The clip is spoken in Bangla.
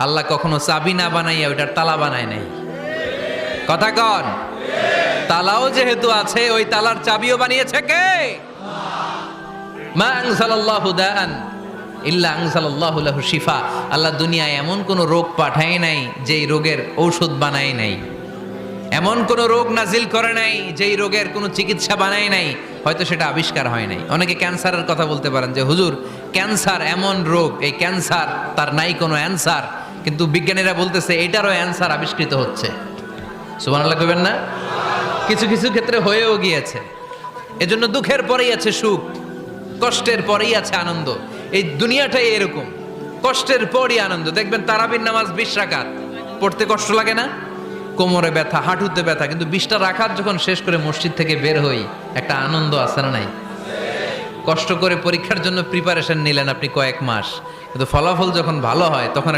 আল্লাহ কখনো চাবি না বানাইয়া ওইটার তালা বানায় নাই। কথা কন, তালাও যেহেতু আছে ওই তালার চাবিও বানিয়েছে কে? মা আনজালাল্লাহু দাআন ইল্লা আনজালাল্লাহু লাহু শিফা। আল্লাহ দুনিয়ায় এমন কোন রোগ পাঠায় নাই যেই রোগের ঔষধ বানায় নাই, এমন কোন রোগ নাজিল করে নাই যেই রোগের কোনো চিকিৎসা বানায় নাই, হয়তো সেটা আবিষ্কার হয় নাই। অনেকে ক্যান্সারের কথা বলতে পারেন যে হুজুর ক্যান্সার এমন রোগ, এই ক্যান্সার তার নাই কোনো অ্যান্সার, কিন্তু বিজ্ঞানীরা বলতেছে এটারও অ্যান্সার আবিষ্কৃত হচ্ছে। সুবহানাল্লাহ কইবেন না? কিছু কিছু ক্ষেত্রে হয়েও গিয়েছে। এজন্য দুঃখের পরেই আছে সুখ, কষ্টের পরেই আছে আনন্দ। এই দুনিয়াটাই এরকম, কষ্টের পরই আনন্দ। দেখবেন তারাবির নামাজ 20 রাকাত পড়তে কষ্ট লাগে না? কোমরে ব্যথা, হাঁটুতে ব্যথা, কিন্তু 20টা রাকাত যখন শেষ করে মসজিদ থেকে বের হই একটা আনন্দ আছে না নাই? কষ্ট করে পরীক্ষার জন্য প্রিপারেশন নিলেন আপনি কয়েক মাস, কিন্তু ফলাফল যখন ভালো হয় তখন